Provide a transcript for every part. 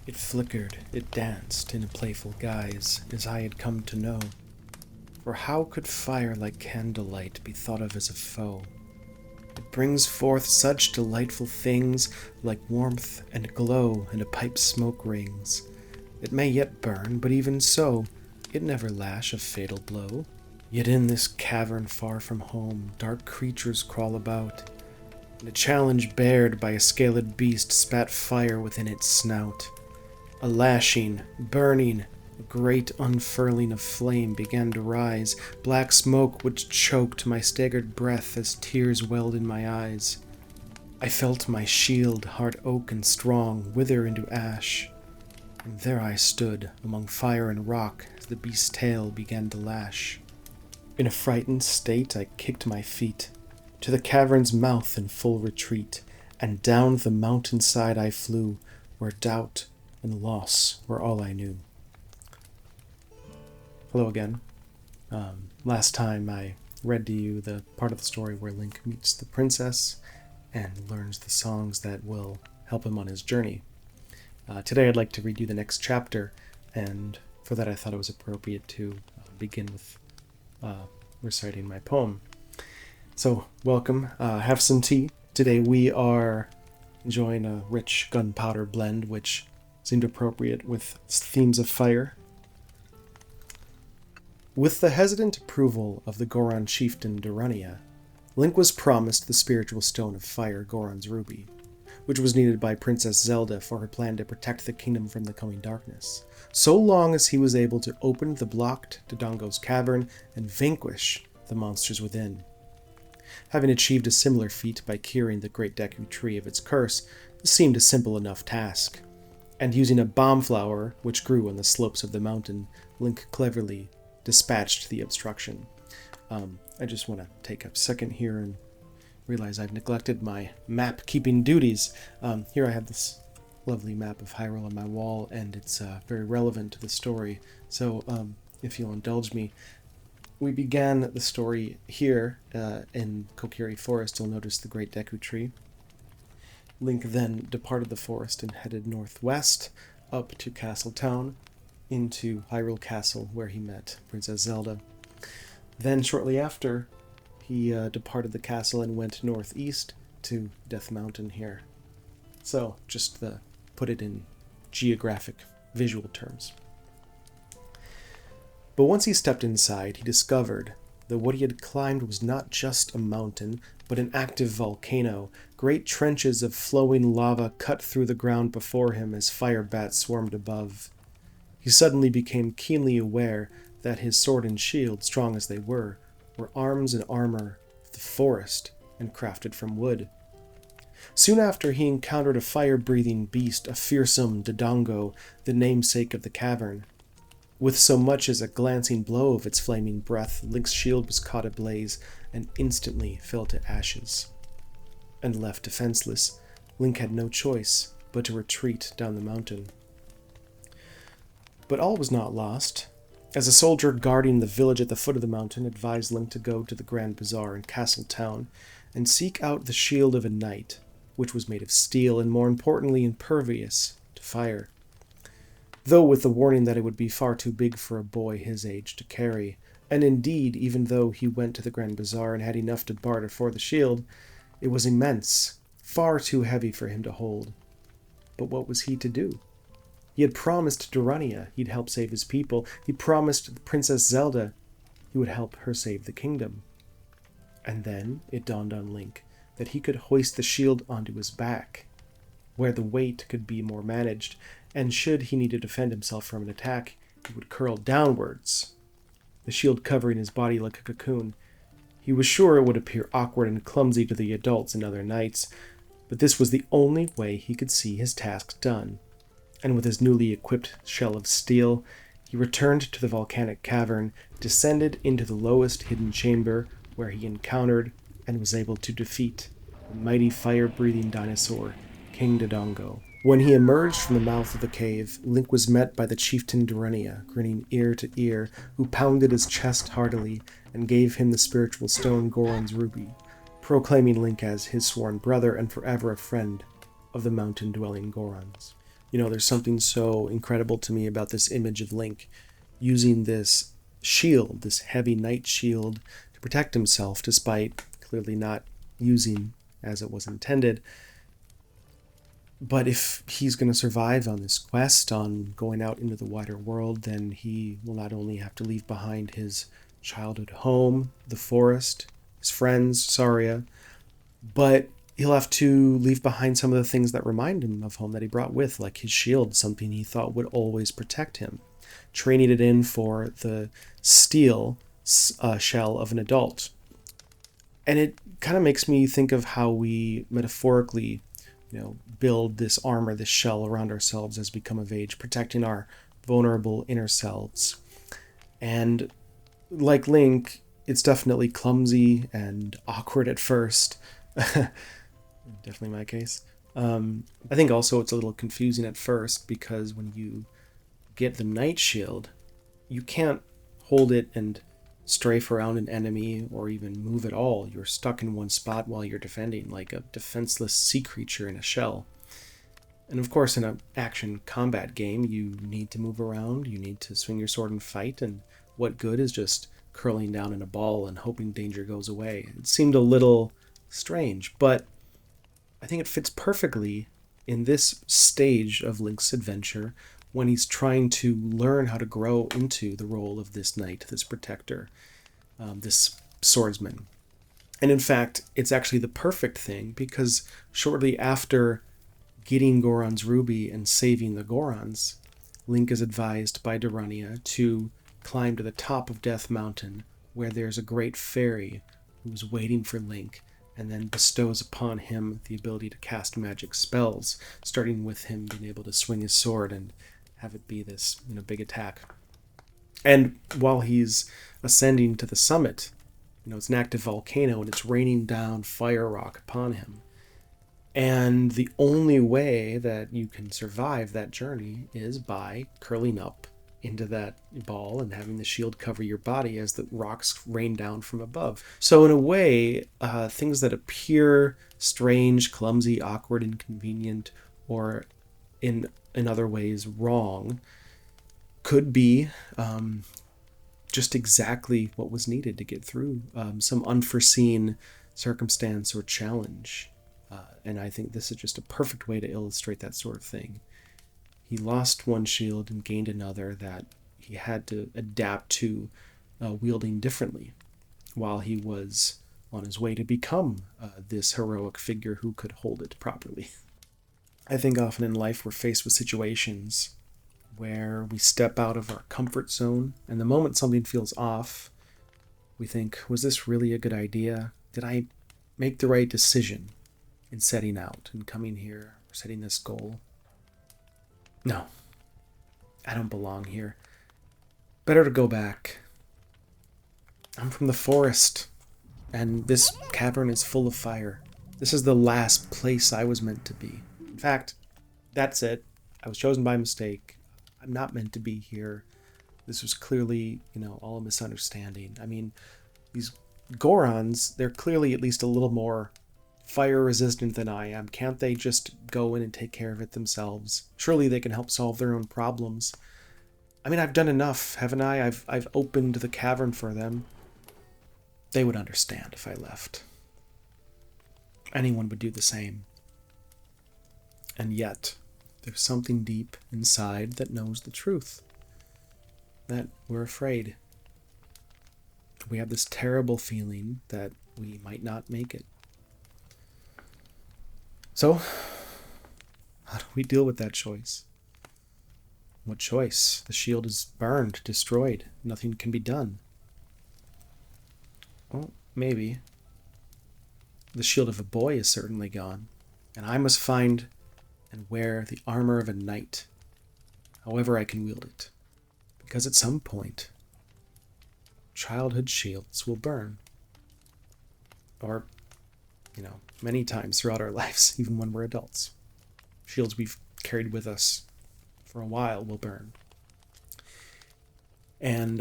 It flickered, it danced in a playful guise, as I had come to know. For how could fire like candlelight be thought of as a foe? It brings forth such delightful things, like warmth and glow and a pipe's smoke rings. It may yet burn, but even so, it never lash a fatal blow. Yet in this cavern far from home, dark creatures crawl about, and a challenge bared by a scaled beast spat fire within its snout. A lashing, burning, a great unfurling of flame began to rise, black smoke which choked my staggered breath as tears welled in my eyes. I felt my shield, hard oak and strong, wither into ash, and there I stood among fire and rock as the beast's tail began to lash. In a frightened state I kicked my feet to the cavern's mouth in full retreat, and down the mountainside I flew, where doubt and loss were all I knew. Hello again. Last time I read to you the part of the story where Link meets the princess and learns the songs that will help him on his journey. Today I'd like to read you the next chapter, and for that I thought it was appropriate to begin with reciting my poem. So, welcome. Have some tea. Today we are enjoying a rich gunpowder blend, which seemed appropriate with themes of fire. With the hesitant approval of the Goron chieftain Durania, Link was promised the spiritual stone of fire, Goron's ruby, which was needed by Princess Zelda for her plan to protect the kingdom from the coming darkness, so long as he was able to open the blocked Dodongo's cavern and vanquish the monsters within. Having achieved a similar feat by curing the great Deku tree of its curse, this seemed a simple enough task. And using a bomb flower, which grew on the slopes of the mountain, Link cleverly dispatched the obstruction. I just want to take a second here and realize I've neglected my map-keeping duties. Here I have this lovely map of Hyrule on my wall, and it's very relevant to the story. So, if you'll indulge me, we began the story here in Kokiri Forest. You'll notice the great Deku tree. Link then departed the forest and headed northwest up to Castle Town, into Hyrule Castle, where he met Princess Zelda. Then, shortly after, he departed the castle and went northeast to Death Mountain here. So, just put it in geographic, visual terms. But once he stepped inside, he discovered that what he had climbed was not just a mountain, but an active volcano. Great trenches of flowing lava cut through the ground before him as fire bats swarmed above. He suddenly became keenly aware that his sword and shield, strong as they were arms and armor of the forest and crafted from wood. Soon after, he encountered a fire-breathing beast, a fearsome Dodongo, the namesake of the cavern. With so much as a glancing blow of its flaming breath, Link's shield was caught ablaze and instantly fell to ashes. And left defenseless, Link had no choice but to retreat down the mountain. But all was not lost, as a soldier guarding the village at the foot of the mountain advised Link to go to the Grand Bazaar in Castle Town and seek out the shield of a knight, which was made of steel and, more importantly, impervious to fire. Though with the warning that it would be far too big for a boy his age to carry, and indeed, even though he went to the Grand Bazaar and had enough to barter for the shield, it was immense, far too heavy for him to hold. But what was he to do? He had promised Durania he'd help save his people. He promised Princess Zelda he would help her save the kingdom. And then it dawned on Link that he could hoist the shield onto his back, where the weight could be more managed, and should he need to defend himself from an attack, he would curl downwards, the shield covering his body like a cocoon. He was sure it would appear awkward and clumsy to the adults and other knights, but this was the only way he could see his task done. And with his newly equipped shell of steel, he returned to the volcanic cavern, descended into the lowest hidden chamber, where he encountered and was able to defeat the mighty fire-breathing dinosaur, King Dodongo. When he emerged from the mouth of the cave, Link was met by the chieftain Durania, grinning ear to ear, who pounded his chest heartily and gave him the spiritual stone Goron's ruby, proclaiming Link as his sworn brother and forever a friend of the mountain-dwelling Gorons. There's something so incredible to me about this image of Link using this shield, this heavy knight shield, to protect himself, despite clearly not using as it was intended. But if he's going to survive on this quest, on going out into the wider world, then he will not only have to leave behind his childhood home, the forest, his friends, Saria, but he'll have to leave behind some of the things that remind him of home that he brought with, like his shield, something he thought would always protect him, training it in for the steel shell of an adult. And it kind of makes me think of how we metaphorically build this armor, this shell around ourselves as we come of age, protecting our vulnerable inner selves. And like Link, it's definitely clumsy and awkward at first. Definitely my case. I think also it's a little confusing at first because when you get the Knight Shield, you can't hold it and strafe around an enemy or even move at all. You're stuck in one spot while you're defending, like a defenseless sea creature in a shell. And of course, in an action combat game, you need to move around, you need to swing your sword and fight, and what good is just curling down in a ball and hoping danger goes away? It seemed a little strange, but I think it fits perfectly in this stage of Link's adventure when he's trying to learn how to grow into the role of this knight, this protector, this swordsman. And in fact, it's actually the perfect thing because shortly after getting Goron's ruby and saving the Gorons, Link is advised by Durania to climb to the top of Death Mountain where there's a great fairy who's waiting for Link and then bestows upon him the ability to cast magic spells, starting with him being able to swing his sword and have it be this big attack. And while he's ascending to the summit, it's an active volcano and it's raining down fire rock upon him. And the only way that you can survive that journey is by curling up into that ball and having the shield cover your body as the rocks rain down from above. So in a way, things that appear strange, clumsy, awkward, inconvenient, or in other ways wrong, could be just exactly what was needed to get through some unforeseen circumstance or challenge. And I think this is just a perfect way to illustrate that sort of thing. He lost one shield and gained another that he had to adapt to wielding differently while he was on his way to become this heroic figure who could hold it properly. I think often in life we're faced with situations where we step out of our comfort zone, and the moment something feels off, we think, was this really a good idea? Did I make the right decision in setting out and coming here, or setting this goal? No, I don't belong here. Better to go back. I'm from the forest, and this cavern is full of fire. This is the last place I was meant to be. In fact, that's it. I was chosen by mistake. I'm not meant to be here. This was clearly, all a misunderstanding. I mean, these Gorons, they're clearly at least a little more fire resistant than I am. Can't they just go in and take care of it themselves? Surely they can help solve their own problems. I mean, I've done enough, haven't I? I've opened the cavern for them. They would understand if I left. Anyone would do the same. And yet, there's something deep inside that knows the truth. That we're afraid. We have this terrible feeling that we might not make it. So, how do we deal with that choice? What choice? The shield is burned, destroyed. Nothing can be done. Well, maybe. The shield of a boy is certainly gone, and I must find and wear the armor of a knight, however I can wield it. Because at some point, childhood shields will burn. Or, many times throughout our lives, even when we're adults. Shields we've carried with us for a while will burn. And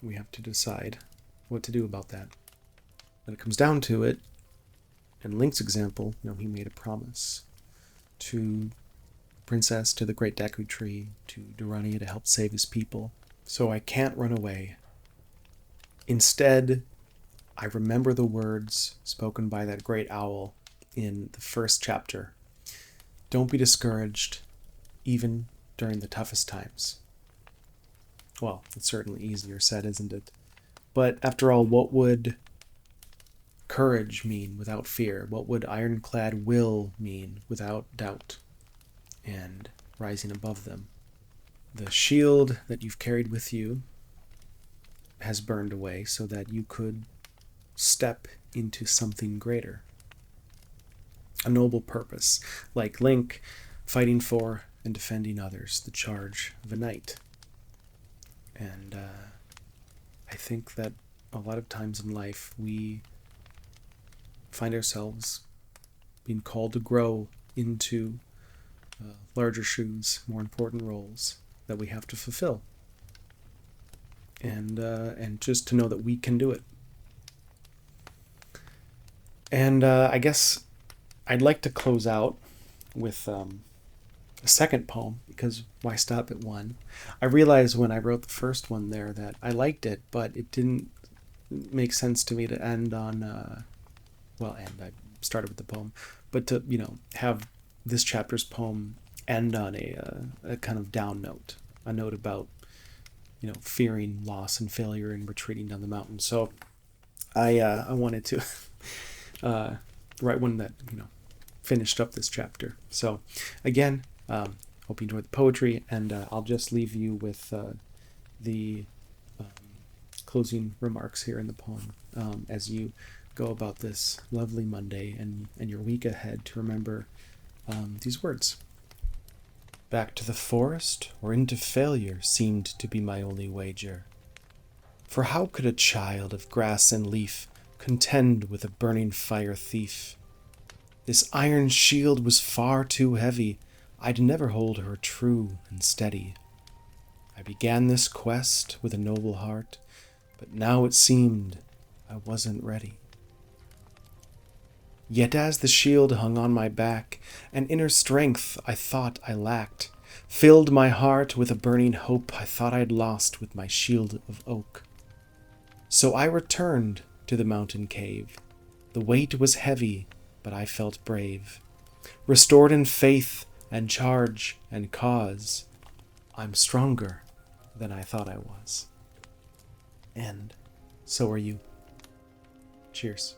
we have to decide what to do about that. When it comes down to it, in Link's example, he made a promise to princess to the great Deku tree, to Durrani to help save his people. So I can't run away. Instead, I remember the words spoken by that great owl in the first chapter. Don't be discouraged, even during the toughest times. Well, it's certainly easier said, isn't it? But after all, what would courage mean without fear? What would ironclad will mean without doubt and rising above them? The shield that you've carried with you has burned away so that you could step into something greater. A noble purpose, like Link fighting for and defending others, the charge of a knight. And I think that a lot of times in life we find ourselves being called to grow into larger shoes, more important roles that we have to fulfill. And just to know that we can do it. And I guess I'd like to close out with a second poem, because why stop at one? I realized when I wrote the first one there that I liked it, but it didn't make sense to me to end on, I started with the poem, but to, have this chapter's poem end on a kind of down note, a note about, fearing loss and failure and retreating down the mountain. So I wanted to write one that, finished up this chapter. So again, hope you enjoyed the poetry, and I'll just leave you with the closing remarks here in the poem as you go about this lovely Monday and your week ahead, to remember these words. Back to the forest or into failure seemed to be my only wager. For how could a child of grass and leaf contend with a burning fire thief? This iron shield was far too heavy, I'd never hold her true and steady. I began this quest with a noble heart, but now it seemed I wasn't ready. Yet as the shield hung on my back, an inner strength I thought I lacked filled my heart with a burning hope I thought I'd lost with my shield of oak. So I returned to the mountain cave. The weight was heavy, but I felt brave. Restored in faith and charge and cause, I'm stronger than I thought I was. And so are you. Cheers.